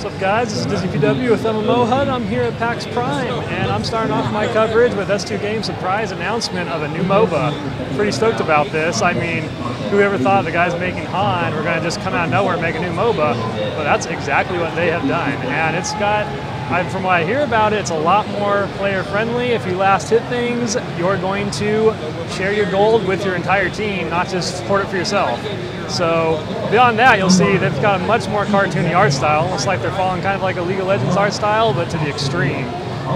What's up, guys? This is DizzyPW with MMOHut. I'm here at PAX Prime, and I'm starting off my coverage with S2 Games' surprise announcement of a new Moba. Pretty stoked about this. I mean, who ever thought the guys making Han were going to just come out of nowhere and make a new Moba? But that's exactly what they have done, and it's got, from what I hear about it, it's a lot more player-friendly. If you last hit things, you're going to share your gold with your entire team, not just hoard it for yourself. So beyond that, you'll see they've got a much more cartoony art style, almost like they're following kind of like a League of Legends art style, but to the extreme.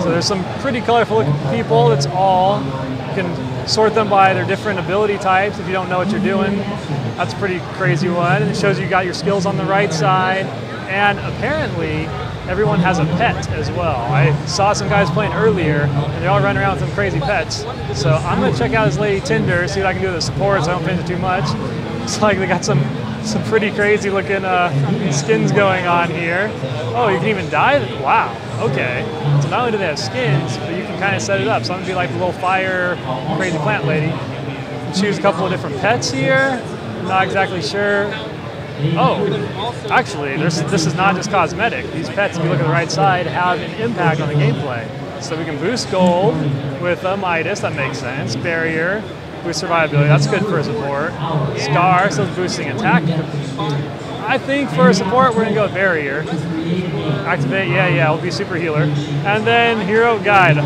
So there's some pretty colorful looking people. It's all, you can sort them by their different ability types if you don't know what you're doing. That's a pretty crazy one. And it shows you got your skills on the right side. And apparently, everyone has a pet as well. I saw some guys playing earlier, and they all run around with some crazy pets. So I'm going to check out this lady Tinder, see what I can do with the support so I don't fit into too much. It's like they got some pretty crazy looking skins going on here. Oh, you can even dye them? Wow, okay. So not only do they have skins, but you can kind of set it up. So I'm going to be like the little fire crazy plant lady. Choose a couple of different pets here. I'm not exactly sure. Oh, actually, this is not just cosmetic. These pets, if you look at the right side, have an impact on the gameplay. So we can boost gold with a Midas, that makes sense. Barrier, boost survivability, that's good for a support. Scar, so it's boosting attack. I think for a support, we're going to go with Barrier. Activate, yeah, it'll be super healer. And then Hero Guide.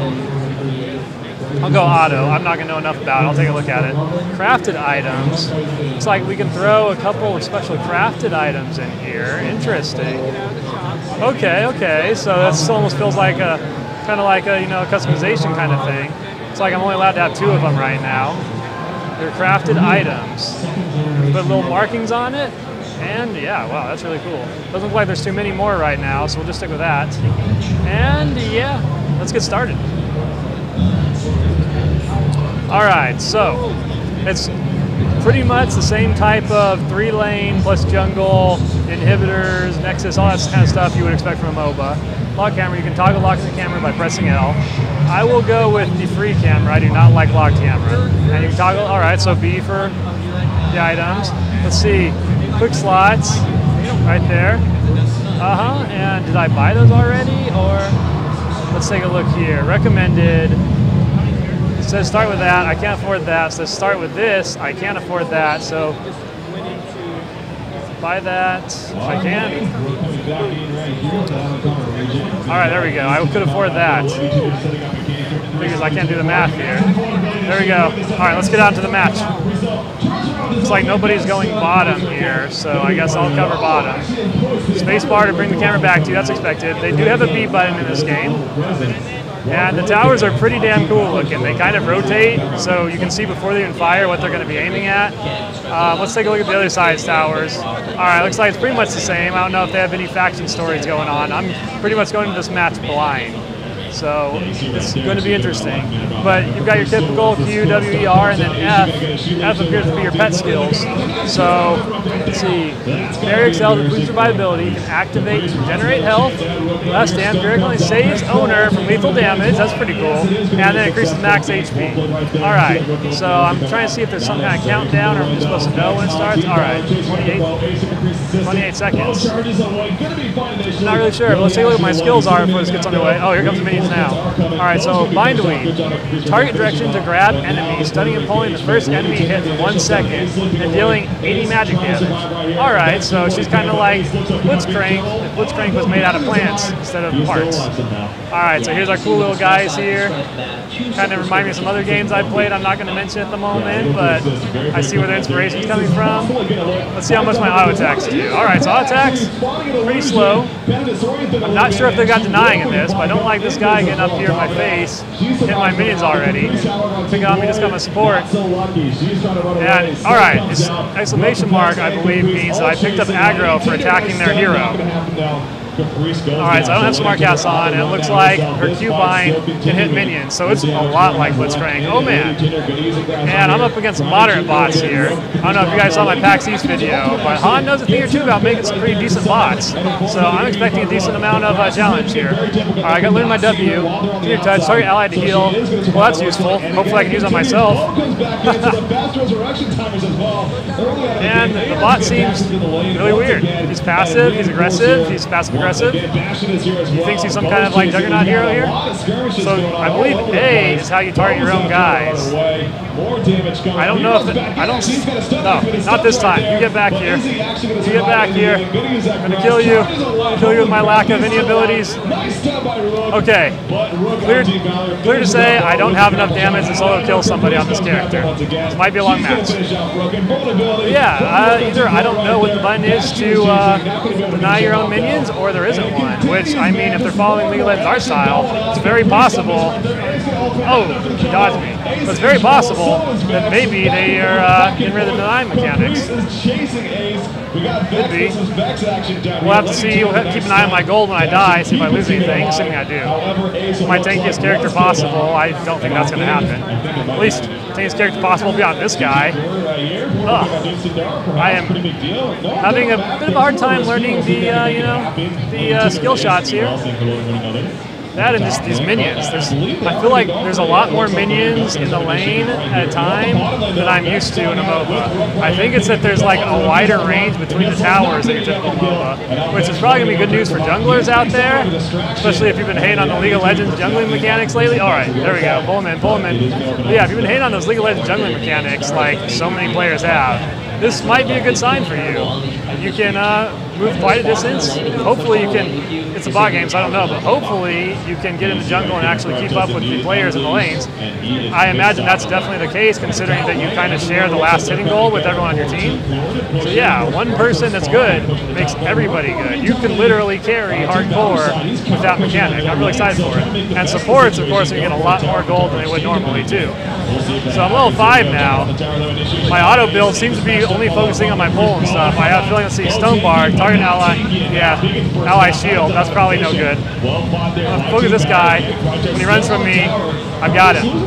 I'll go auto. I'm not going to know enough about it. I'll take a look at it. Crafted items. Looks like we can throw a couple of special crafted items in here. Interesting. Okay. So that almost feels like a kind of like a customization kind of thing. It's like I'm only allowed to have 2 of them right now. They're crafted items. Put little markings on it. And yeah, wow, that's really cool. Doesn't look like there's too many more right now, so we'll just stick with that. And yeah, let's get started. Alright, so it's pretty much the same type of 3-lane plus jungle, inhibitors, nexus, all that kind of stuff you would expect from a MOBA. Lock camera, you can toggle lock the camera by pressing L. I will go with the free camera, I do not like locked camera. And you can toggle, alright, so B for the items. Let's see, quick slots, right there. And did I buy those already? Or, let's take a look here, recommended. It says start with that, I can't afford that. It says start with this, I can't afford that. So buy that if I can. All right, there we go. I could afford that. Because I can't do the math here. There we go. All right, let's get on to the match. Looks like nobody's going bottom here, so I guess I'll cover bottom. Spacebar to bring the camera back to you, that's expected. They do have a B button in this game. And the towers are pretty damn cool looking. They kind of rotate, so you can see before they even fire what they're going to be aiming at. Let's take a look at the other side's towers. All right, looks like it's pretty much the same. I don't know if they have any faction stories going on. I'm pretty much going to this match blind. So it's going to be interesting. But you've got your typical Q, W, E, R, and then F. F appears to be your pet skills. So let's see. Barrier excels with boost survivability. You can activate to generate health. Left stand periodically saves owner from lethal damage. That's pretty cool. And then increases max HP. All right. So I'm trying to see if there's some kind of countdown or I'm just supposed to know when it starts. All right. 28 seconds. Not really sure, but let's take a look at what my skills are before this gets underway. Oh, here comes the minions now. Alright, so Bindweed. Target direction to grab enemy, stunning and pulling the first enemy hit for 1 second, and dealing 80 magic damage. Alright, so she's kind of like Blitzcrank, if Blitzcrank was made out of plants instead of parts. Alright, so here's our cool little guys here. Kind of remind me of some other games I played I'm not going to mention at the moment, but I see where the inspiration's coming from. Let's see how much my auto attacks do. Alright, so auto attacks, pretty slow. I'm not sure if they got denying in this, but I don't like this guy getting up here in my face, hit my minions already. Pick on me, just come a support. And, alright, this exclamation mark, I believe, means that I picked up aggro for attacking their hero. Alright, so I don't have Smartcast on, and it looks like her Q-Bind can hit minions, so it's a lot like Blitzcrank. Oh man. And I'm up against some moderate bots here. I don't know if you guys saw my PAX East video, but Han knows a thing or two about making some pretty decent bots. So I'm expecting a decent amount of challenge here. Alright, I gotta learn my W. Continue touch, target allied to heal. Well, that's useful. Hopefully I can use it on myself. And the bot seems really weird. He's passive, he's aggressive, he's passive aggressive. He thinks he's some kind of like juggernaut hero here. So I believe A is how you target your own guys. I don't know if no, not this time. You get back here. You get back here. I'm gonna kill you with my lack of any abilities. Okay, clear to say I don't have enough damage to solo kill somebody on this character. This might be a long match. But yeah, either I don't know what the button is to deny your own minions, or there isn't one. Which, I mean, if they're following League of Legends art style, it's very possible. Oh, he dodged me. But it's very possible that maybe they are getting rid of the deny mechanics. Could be. We'll have to see. We'll have to keep an eye on my gold when I die, see if I lose anything, assuming I do. My tankiest character possible, I don't think that's going to happen. At least tankiest character possible beyond this guy. I am having a bit of a hard time learning the skill shots here. That and just these minions. I feel like there's a lot more minions in the lane at a time than I'm used to in a Moba. I think it's that there's like a wider range between the towers than your typical Moba, which is probably going to be good news for junglers out there, especially if you've been hating on the League of Legends jungling mechanics lately. All right, there we go. Pull him in, pull him in. But yeah, if you've been hating on those League of Legends jungling mechanics like so many players have, this might be a good sign for you. You can move quite a distance. Hopefully you can, it's a bot game, so I don't know, but hopefully you can get in the jungle and actually keep up with the players in the lanes. I imagine that's definitely the case, considering that you kind of share the last hitting goal with everyone on your team. So yeah, one person that's good makes everybody good. You can literally carry hardcore with that mechanic. I'm really excited for it. And supports, of course, are going to get a lot more gold than they would normally, too. So I'm level 5 now. My auto build seems to be only focusing on my pull and stuff. I have a feeling, let's see, Stone Bar, target ally, yeah, ally shield, that's probably no good. Look at this guy, when he runs from me, I've got him.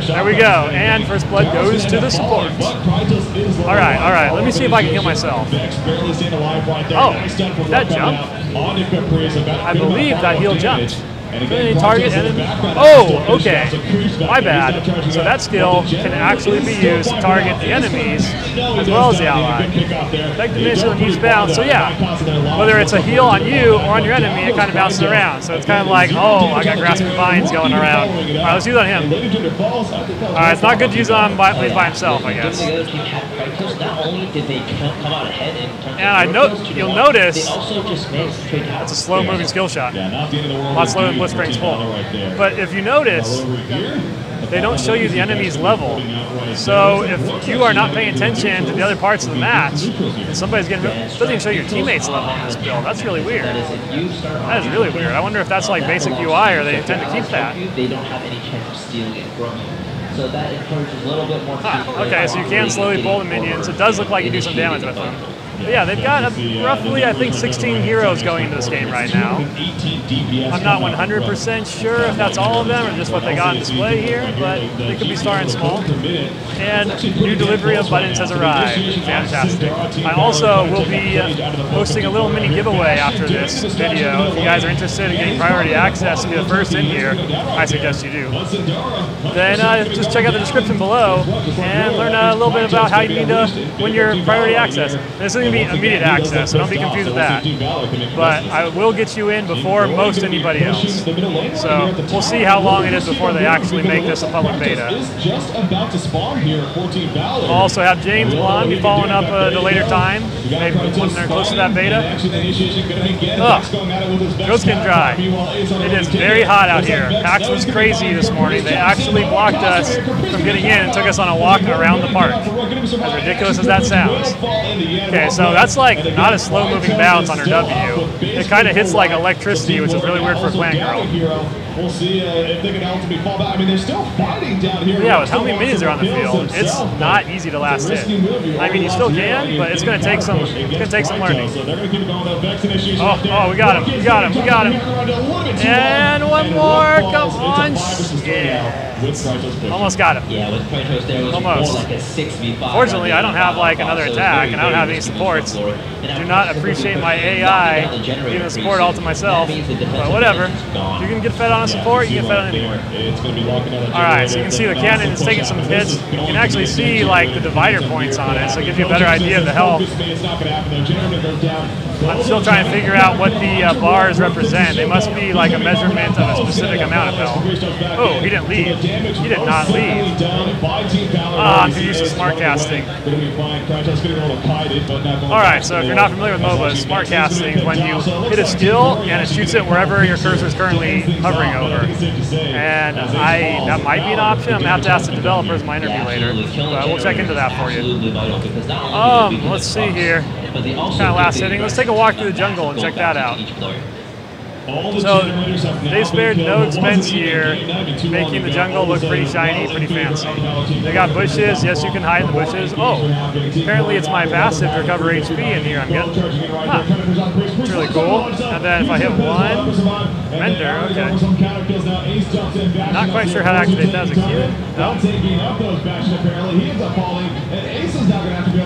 There we go, and first blood goes to the support. Alright, let me see if I can heal myself. Oh, did that jump? I believe that heal jumped. Target enemy. Oh, okay. My bad. So that skill can actually be used to target the enemies as well as the ally. Effective initial and use bounce. So yeah, whether it's a heal on you or on your enemy, it kind of bounces around. So it's kind of like, oh, I got grasping vines going around. All right, let's use it on him. All right, it's not good to use it on by himself, I guess. And you'll notice that's a slow-moving skill shot. A lot slower than Blitzcrank's full. But if you notice, they don't show you the enemy's level. So if you are not paying attention to the other parts of the match, and somebody's getting, it doesn't even show your teammates' level on this build. That's really weird. That is really weird. I wonder if that's like basic UI or they intend to keep that. They don't have any chance of stealing it from you. So that encourages a little bit more. Okay, so you can slowly pull the minions. It does look like you do some damage with them. But yeah, they've got roughly, I think, 16 heroes going into this game right now. I'm not 100% sure if that's all of them or just what they got on display here, but they could be starting small. And new delivery of buttons has arrived. Fantastic. I also will be hosting a little mini giveaway after this video. If you guys are interested in getting priority access to be the first in here, I suggest you do. Then just check out the description below and learn a little bit about how you need to win your priority access. This is going to be immediate access, so don't be confused with that. But I will get you in before most anybody else. So we'll see how long it is before they actually make this a public beta. We'll also have James Blonde be following up at a later time, maybe when they're close to that beta. Ugh, go skin dry. It is very hot out here. PAX was crazy this morning. They actually blocked us from getting in and took us on a walk around the park. As ridiculous as that sounds. Okay, so that's like not a slow-moving bounce on her W. It kind of hits like electricity, which is really weird for a plant girl. We'll see if they can ultimately fall back. I mean, they're still fighting down here. Yeah, with how many minions are on the field, it's not easy to last hit. I mean, you still can, but it's going to take some. It's going to take some learning. Oh, we got him! We got him! We got him! And one more! Come on! Yeah. With Kratos pushing. Almost got him. Yeah, with Kratos there, it was Almost. more like a 6v5. Fortunately, I don't have like another attack, and I don't have any supports. Do not appreciate my AI giving the support all to myself, but whatever. If you can get fed on a support, you get fed on anything. Alright, so you can see the cannon is taking some hits. You can actually see like the divider points on it, so it gives you a better idea of the health. I'm still trying to figure out what the bars represent. They must be like a measurement of a specific amount of health. Oh, he didn't leave. He did not leave. Ah, I'm too used to smart casting. Alright, so if you're not familiar with Moba, smart casting is when you hit a skill and it shoots it wherever your cursor is currently hovering over. And that might be an option. I'm going to have to ask the developers in my interview later. But we'll check into that for you. Let's see here. Kind of last hitting. Let's take a walk through the jungle and check that out. So they spared no expense here, making the jungle look pretty shiny, pretty fancy. They got bushes. Yes, you can hide in the bushes. Oh, apparently it's my passive to recover HP in here. I'm getting. Huh. It's really cool. And then if I hit one, Mender. Okay. Not quite sure how to activate that as a Q. No.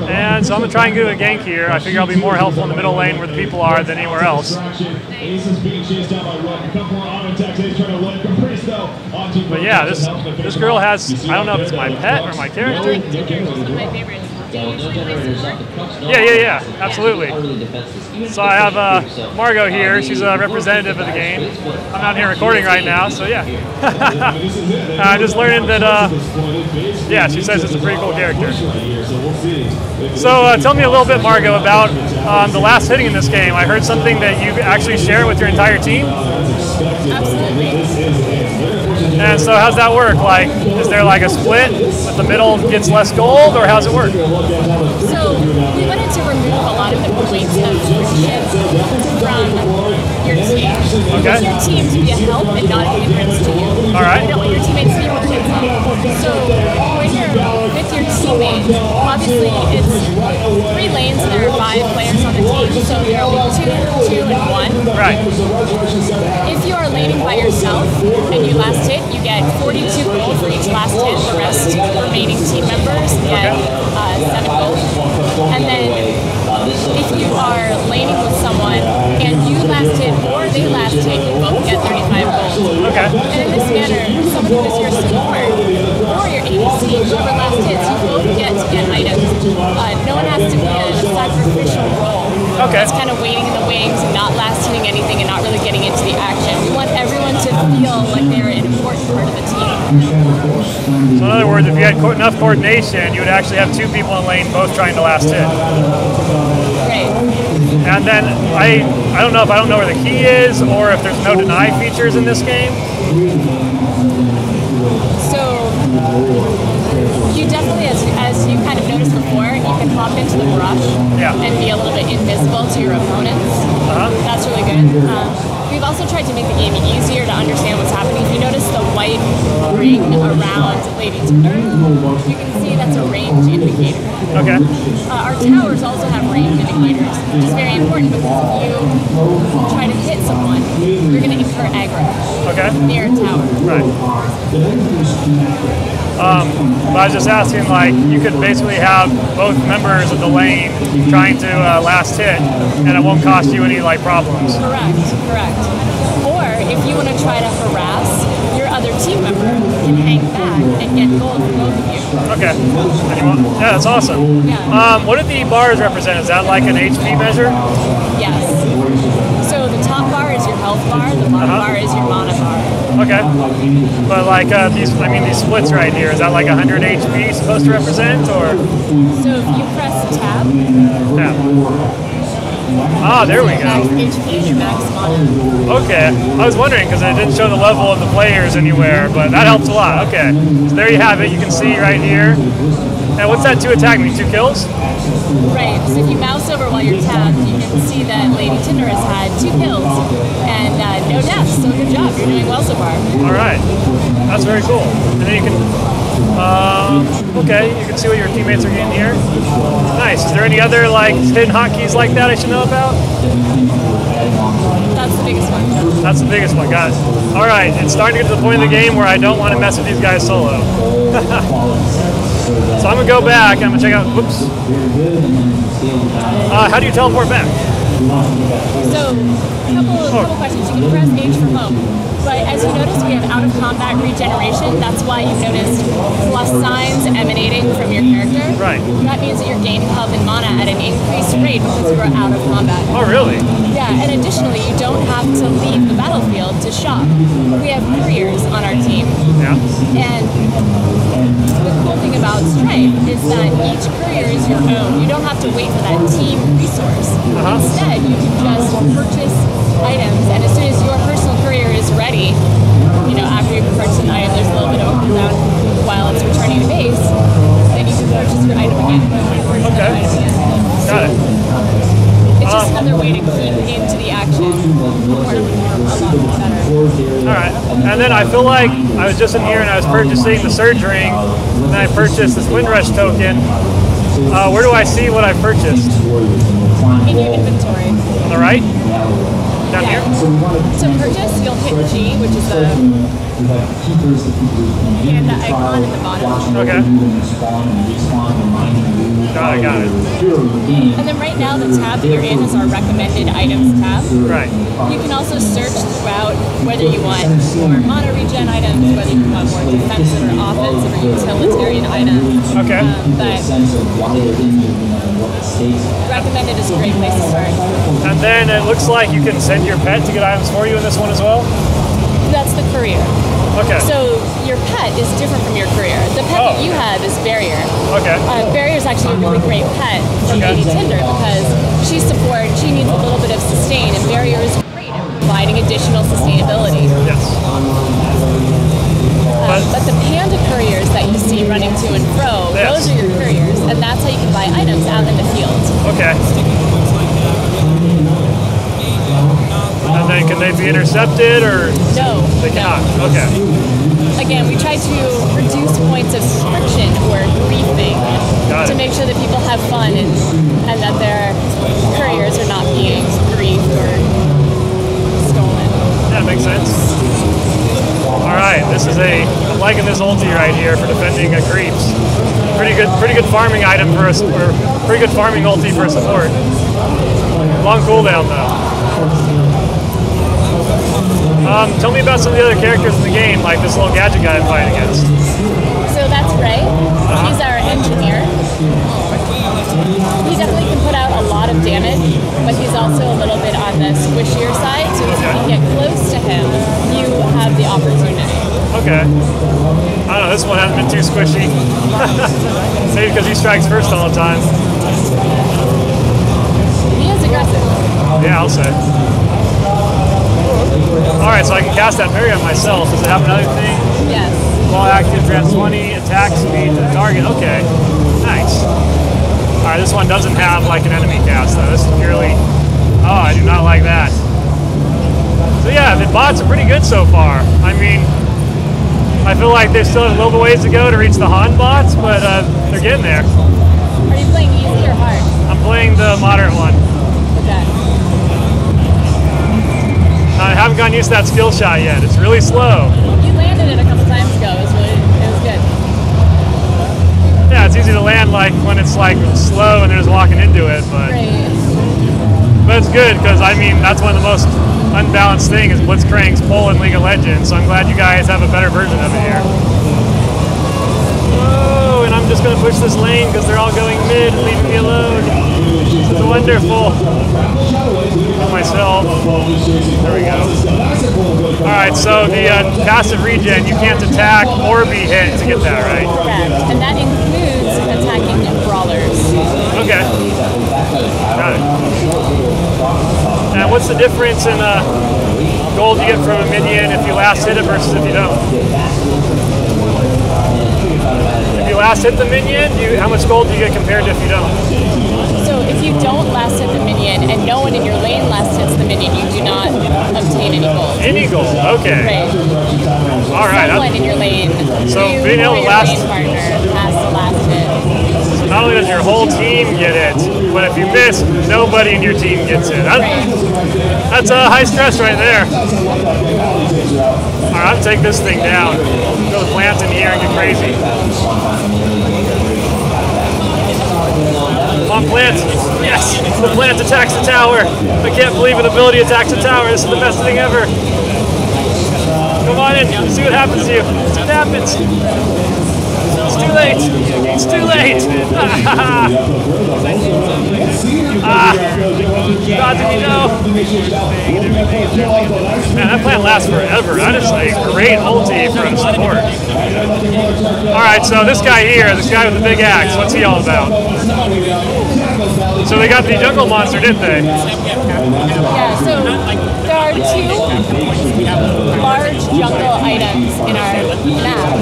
And so I'm going to try and do a gank here. I figure I'll be more helpful in the middle lane where the people are than anywhere else. But yeah, this girl has, I don't know if it's my pet or my character. I like Tinder. She's one of my favorites. Yeah, absolutely. So I have Margot here. She's a representative of the game. I'm out here recording right now, so yeah. I'm just learning that, yeah, she says it's a pretty cool character. So tell me a little bit, Margot, about the last hitting in this game. I heard something that you actually share with your entire team. Absolutely. And so how's that work? Like, is there like a split with the middle gets less gold, or how's it work? So we wanted to remove a lot of the points of friendship from your team. Okay. You want your team to be a help and not a hindrance to you. All right. You don't want your teammates to be hindrance to you. So when you're with your teammates, obviously it's 3 lanes and there are 5 players on the team, so there will be 2, 2, and 1. Right. If you are laning by yourself and you last hit, you get 42 gold for each last hit. The rest remaining team members get 7 gold. And then if you are laning with someone and you last hit or they last hit, you both get 35 gold. Okay. And in this manner, someone who is your support or your ADC, whoever last hits, you both get items. No one has to be a sacrificial role. Okay. It's kind of waiting in the wings and not last hitting anything and not really getting into the action. We want everyone to feel like they're an important part of the team. So in other words, if you had enough coordination, you would actually have 2 people in lane both trying to last hit. Right. And then I don't know if I don't know where the key is or if there's no deny features in this game. So you definitely, as you kind of noticed before, you can hop into the brush and be a little bit invisible to your opponents. That's really good. We've also tried to make the game easier to understand what's happening. If you notice the white ring around Lady Tinder, you can see that's a range indicator. Okay. Our towers also have range indicators, which is very important because if you try to hit someone, you're going to incur aggro near a tower. Right. But I was just asking, like, you could basically have both members of the lane trying to last hit, and it won't cost you any like problems. Correct. Or if you want to try to harass your other team member, you can hang back and get gold for both of you. Okay. Yeah, that's awesome. Yeah. What do the bars represent? Is that like an HP measure? Yes. So the top bar is your health bar, the bottom bar is your mana bar. Okay. But like these splits right here, is that like 100 HP supposed to represent, or? So if you press tab. Ah, there we go. Max HP, your max mana. Okay. I was wondering because it didn't show the level of the players anywhere, but that helps a lot. Okay. So there you have it. You can see right here. And what's that 2 attack mean? 2 kills? Right. So if you mouse over while you're tabbed, you can see that Lady Tinder has had 2 kills and no deaths. So good job. You're doing well so far. All right. That's very cool. And then you can, okay, you can see what your teammates are getting here. Nice. Is there any other like hidden hotkeys like that I should know about? That's the biggest one. That's the biggest one, got it. All right, it's starting to get to the point of the game where I don't want to mess with these guys solo. So I'm gonna go back. I'm gonna check out. Whoops. How do you teleport back? So, couple questions. You can press H for home. But as you notice, we have out-of-combat regeneration. That's why you've noticed plus signs emanating from your character. Right. That means that you're gaining health and mana at an increased rate because you are out of combat. Oh, really? Yeah, and additionally, you don't have to leave the battlefield to shop. We have couriers on our team. Yeah. And the cool thing about Strife is that each courier is your own. You don't have to wait for that team resource. Instead, you can just purchase items, and as soon as your personal courier is ready, you know, after you've purchased an item, there's a little bit of a cooldown while it's returning to base, then you can purchase your item again. Okay. Got it. It's just another way to keep into the action. Alright, and then I feel like I was just in here and I was purchasing the Surge Ring, and then I purchased this Windrush token. Where do I see what I purchased? In your inventory. On the right? Down here? To purchase, you'll hit G, which is the icon at the bottom. Okay. Got it. And then right now, the tab that you're in is our recommended items tab. Right. You can also search throughout whether you want more mana regen items, whether you want more defensive or offensive or utilitarian items. Okay. But recommended is a great place to start. And then it looks like you can send your pet to get items for you in this one as well? That's the courier. Okay. So your pet is different from your courier. The pet that you have is Barrier. Okay. Barrier is actually a really great pet from Lady Tinder because she needs a little bit of sustain, and Barrier is great at providing additional sustainability. Yes. But the panda couriers that you see running to and fro, those are your couriers, and that's how you can buy items out in the field. Okay. And then can they be intercepted or? No. They cannot. Okay. Again, we try to reduce points of friction or griefing to make sure that people have fun and that their couriers are not being griefed or stolen. Yeah, makes sense. Alright, I'm liking this ulti right here for defending creeps. Pretty good farming item for us, or pretty good farming ulti for support. Long cooldown though. Tell me about some of the other characters in the game, like this little gadget guy I'm fighting against. So that's Ray. He's our engineer. He definitely can put out a lot of damage, but he's also a little bit on the squishier side, so if you can get close to him, you have the opportunity. Okay. I don't know, this one hasn't been too squishy. Maybe because he strikes first all the time. He is aggressive. Yeah, I'll say. Alright, so I can cast that parry on myself. Does it have another thing? Yes. While active, grants 20 attack speed to the target. Okay. Nice. Alright, this one doesn't have like an enemy cast though. This is purely... Oh, I do not like that. So yeah, the bots are pretty good so far. I mean, I feel like they still have a little bit ways to go to reach the Han bots, but they're getting there. Are you playing easy or hard? I'm playing the moderate one. Okay. I haven't gotten used to that skill shot yet. It's really slow. You landed it a couple times ago. It was good. Yeah, it's easy to land like when it's like slow and they're just walking into it, but it's good because I mean that's one of the most unbalanced things is Blitzcrank's pull in League of Legends. So I'm glad you guys have a better version of it here. Oh, and I'm just gonna push this lane because they're all going mid and leaving me alone. It's wonderful. Myself. There we go. Alright, so the passive regen, you can't attack or be hit to get that, right? Correct. And that includes attacking brawlers. Okay. Got it. And what's the difference in gold you get from a minion if you last hit it versus if you don't? If you last hit the minion, how much gold do you get compared to if you don't? So if you don't last hit the minion and no one in your lane last hits the minion, you do not obtain any gold. Any gold, okay. Right. All right. Someone in your lane, so you being able or to your last lane partner has to last hit. So not only does your whole team get it, but if you miss, nobody in your team gets it. That's high stress right there. All right, I'll take this thing down. Go with plants in here and get crazy. Come on, plant. Yes, the plant attacks the tower. I can't believe an ability attacks the tower. This is the best thing ever. Come on in, see what happens to you. See what happens. It's too late. It's too late. God, did you know? Man, that plant lasts forever. That is a great ulti for a support. Alright, so this guy here, this guy with the big axe, what's he all about? So they got the jungle monster, didn't they? Yeah, so there are 2 large jungle items in our map.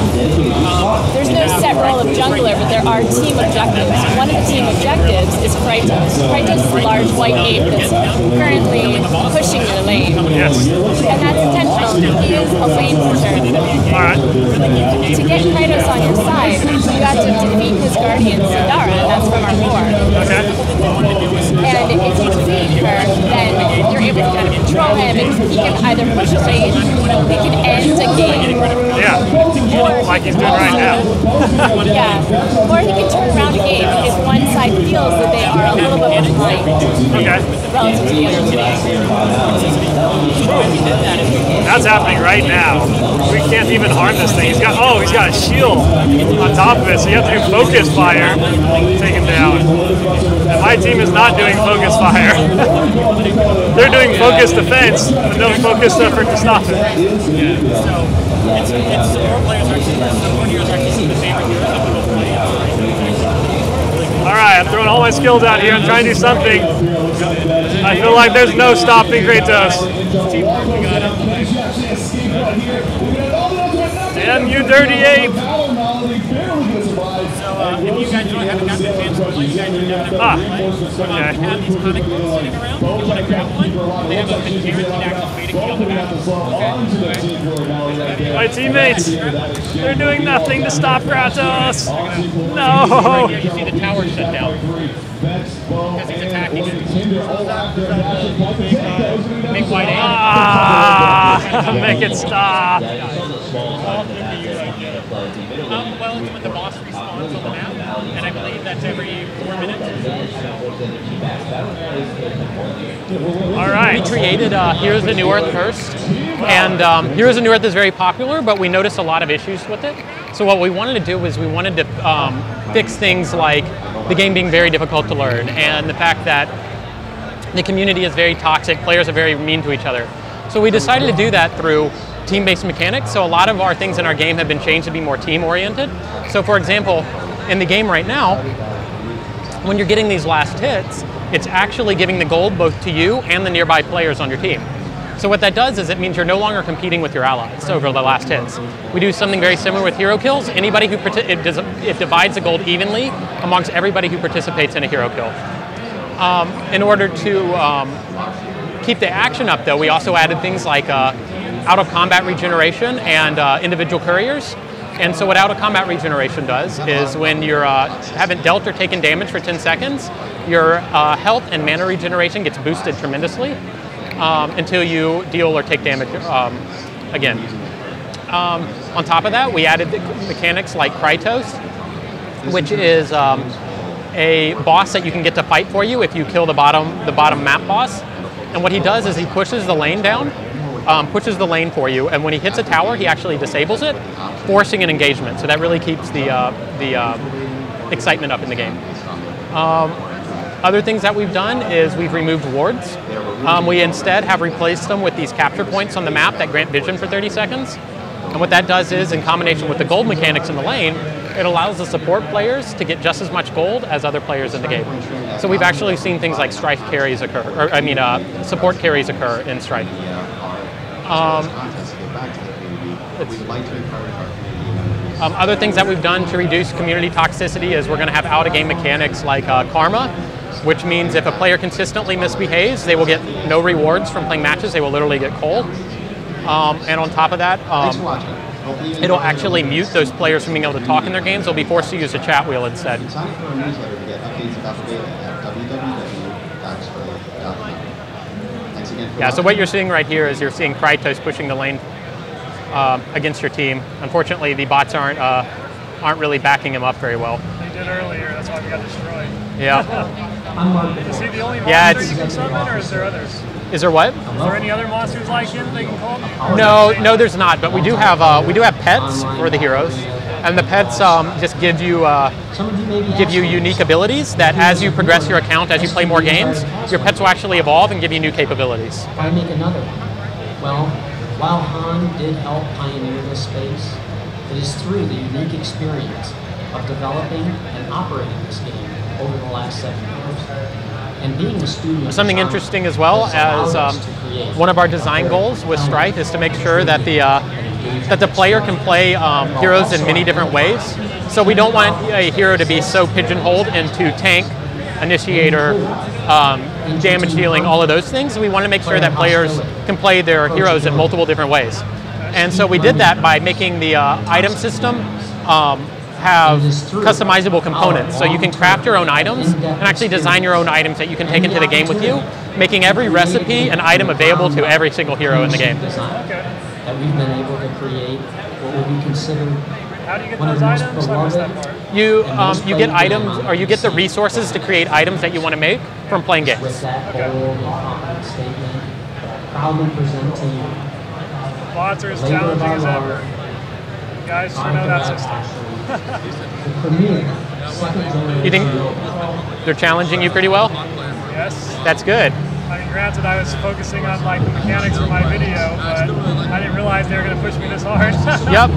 There's no set role of jungler, but there are team objectives. One of the team objectives is Krytos. Krytos is a large white ape that's currently pushing your lane. Yes. And that's intentional. He is a lane pusher. Alright. To get Krytos on your side, you have to defeat his guardian, Sidara, and that's from our lore. Okay. And if you defeat her, then you're able to kind of control him, and he can either push a lane, he can end a game. Yeah. Like he's doing right now. Yeah. Or he can turn around a game if one side feels that they are a little bit behind Okay. relative to the other team. That's happening right now. We can't even harm this thing. He's got a shield on top of it, so you have to do focus fire to take him down. And my team is not doing focus fire. They're doing focus defense, but no focused effort to stop it. Alright, I'm throwing all my skills out here. I'm trying to do something. I feel like there's no stopping Kratos. Damn you, dirty ape! If you guys don't have gotten a chance to play, you guys are definitely okay. Have these comic books sitting around. You want to grab one? They have a guaranteed activating on the back. My teammates, they're doing nothing to stop Kratos. No. You see the tower shut down because he's attacking it. Make white aim. Make it stop. Well, it's when the boss respawns on the map, and I believe that's every 4 minutes. All right. We created Heroes of New Earth first, and Heroes of New Earth is very popular, but we noticed a lot of issues with it. So what we wanted to do was we wanted to fix things like the game being very difficult to learn, and the fact that the community is very toxic, players are very mean to each other. So we decided to do that through team-based mechanics. So a lot of our things in our game have been changed to be more team-oriented. So for example, in the game right now, when you're getting these last hits, it's actually giving the gold both to you and the nearby players on your team. So what that does is it means you're no longer competing with your allies over the last hits. We do something very similar with hero kills. Anybody who it divides the gold evenly amongst everybody who participates in a hero kill. In order to keep the action up, though, we also added things like out-of-combat regeneration and individual couriers. And so what out-of-combat regeneration does is when you haven't dealt or taken damage for 10 seconds, your health and mana regeneration gets boosted tremendously until you deal or take damage again. On top of that, we added mechanics like Krytos, which is a boss that you can get to fight for you if you kill the bottom map boss. And what he does is he pushes the lane down, pushes the lane for you, and when he hits a tower, he actually disables it, forcing an engagement. So that really keeps the excitement up in the game. Other things that we've done is we've removed wards. We instead have replaced them with these capture points on the map that grant vision for 30 seconds. And what that does is, in combination with the gold mechanics in the lane, it allows the support players to get just as much gold as other players in the game. So we've actually seen things like Strife carries occur, or support carries occur in Strife. Other things that we've done to reduce community toxicity is we're going to have out-of-game mechanics like karma, which means if a player consistently misbehaves, they will get no rewards from playing matches. They will literally get coal. And on top of that, it'll actually mute those players from being able to talk in their games. They'll be forced to use a chat wheel instead. Sign up for our newsletter to get updates about the beta at www.strife.com. Thanks again for So what you're seeing right here is you're seeing Krytos pushing the lane against your team. Unfortunately, the bots aren't really backing him up very well. They did earlier, that's why we got destroyed. Yeah. Is he the only Yeah, monster you can summon, or is there others? Is there what? Is there any other monsters like him they can call? No, there's not. But we do have pets for the heroes, and the pets just give you unique abilities that as you progress your account, as you play more games, your pets will actually evolve and give you new capabilities. Why make another one? Well, while Han did help pioneer this space, it is through the unique experience of developing and operating this game over the last 7 years. And being a studio Something interesting as well as one of our design goals with Strife is to make sure that the player can play heroes in many different ways. So we don't want a hero to be so pigeonholed into tank, initiator, damage dealing, all of those things. We want to make sure that players can play their heroes in multiple different ways. And so we did that by making the item system have customizable components. So you can craft your own items and actually design your own items that you can take into the game with you, making every recipe an item available to every single hero in the game. That we've been able to create what would be considered How do you get those items? I missed that part. You get items, or you get the resources to create items that you want to make from playing games. With that bold and confident statement, proudly present to you. Bots are as challenging as ever. You guys should know that system. You think they're challenging you pretty well? Yes. That's good. I mean, granted, I was focusing on like the mechanics for my video, but I didn't realize they were going to push me this hard. Yep.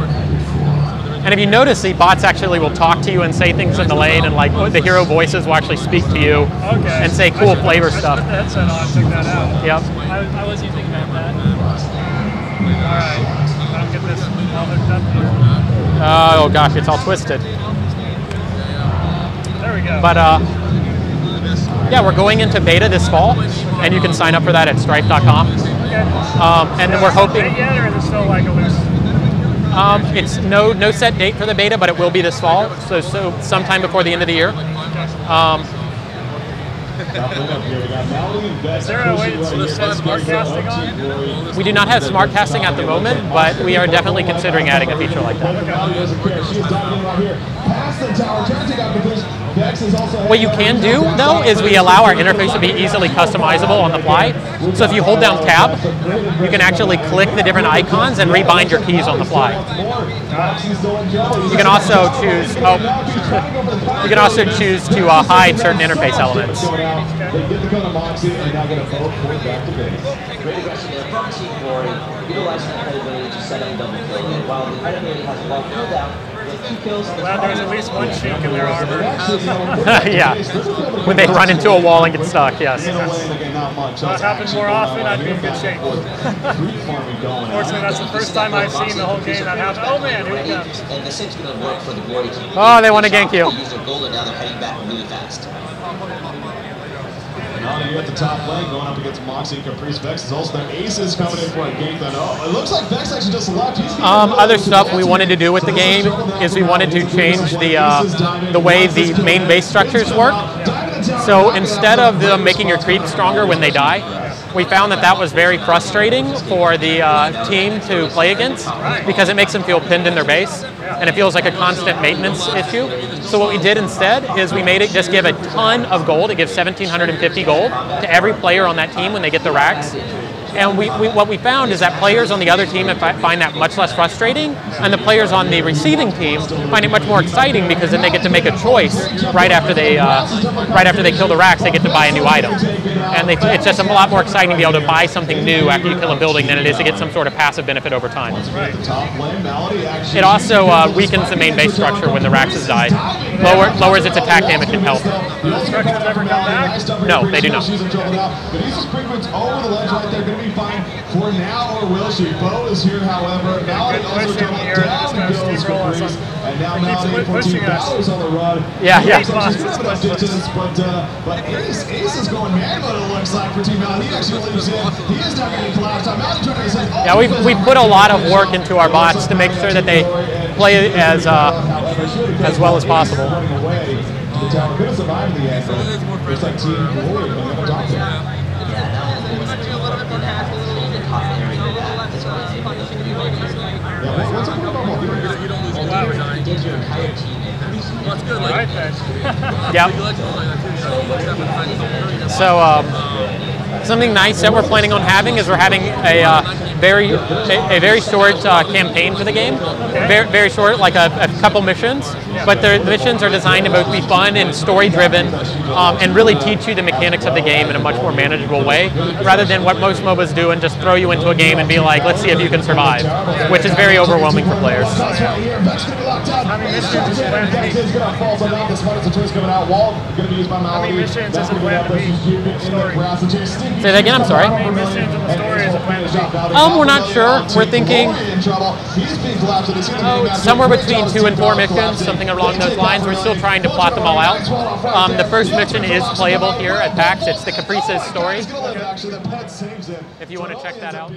And if you notice, the bots actually will talk to you and say things in the lane, and like the hero voices will actually speak to you and say cool flavor stuff. I should put the headset on and check that out. Yep. I was using that. All right. I don't get this all hooked up here. Oh gosh, it's all twisted. There we go. But yeah, we're going into beta this fall, and you can sign up for that at strife.com. Okay. And we're hoping. Date yet, or is it still like a loose? It's no set date for the beta, but it will be this fall, so sometime before the end of the year. Is there a way to set smart casting on? We do not have smart casting at the moment, but we are definitely considering adding a feature like that. What you can do, though, is we allow our interface to be easily customizable on the fly. So if you hold down Tab, you can actually click the different icons and rebind your keys on the fly. You can also choose. You can also choose to hide certain interface elements. Great aggression there from Team Glory, utilizing that ability to set up a double kill. And while the enemy has a long cooldown, with 2 kills, Glad there's at least one cheek in their armor. Yeah, when they run into a wall and get stuck, yes. If that happened more often, I'd be in good shape. Unfortunately, that's the first time I've seen the whole game that happen. Oh man, here he comes. And this thing's going to work for the Glory team. Oh, they want to gank you. They use their golden, now they're heading back really fast. Now at the top lane, going up against Moxie and Caprice. Vex is also there. Ace is coming in for a gank. Then it looks like Vex actually just left. Other stuff we wanted to do with the game is we wanted to change the way the main base structures work. So instead of them making your creeps stronger when they die, we found that was very frustrating for the team to play against because it makes them feel pinned in their base, and it feels like a constant maintenance issue. So what we did instead is we made it just give a ton of gold. It gives 1,750 gold to every player on that team when they get the racks. And what we found is that players on the other team find that much less frustrating, and the players on the receiving team find it much more exciting because then they get to make a choice right after they kill the racks. They get to buy a new item, and it's just a lot more exciting to be able to buy something new after you kill a building than it is to get some sort of passive benefit over time. It also weakens the main base structure when the racks die. Lowers its attack damage and health. Those structures ever come back? No, they do not. be fine for now, or will she? Bo is here, however. Malady also down goes Caprice. And now Malady 14 Bowers on the run. Yeah. Distance, but Ace is going man, but it looks like for Team Malady. He actually leaves in. He is not getting collapsed. Malady trying to say, yeah, we put a lot of work into our bots to make sure that they play as well as possible. The tower could have survived the end, but it's like Team Glory when they talk to him. What's up with normal here? You did your entire team in. That's good. Right then. Yeah. So something nice that we're planning on having is we're having a very short campaign for the game. Very short, like a couple missions. But the missions are designed to both be fun and story-driven, and really teach you the mechanics of the game in a much more manageable way, rather than what most MOBAs do and just throw you into a game and be like, let's see if you can survive, which is very overwhelming for players. How many missions is it planned to be? How many missions is it planned to be? Say that again, I'm sorry. How many missions in the story is it planned to be? We're not sure. We're thinking somewhere between 2 and 4 missions, something along those lines. We're still trying to plot them all out. The first mission is playable here at PAX. It's the Caprice's story, if you want to check that out.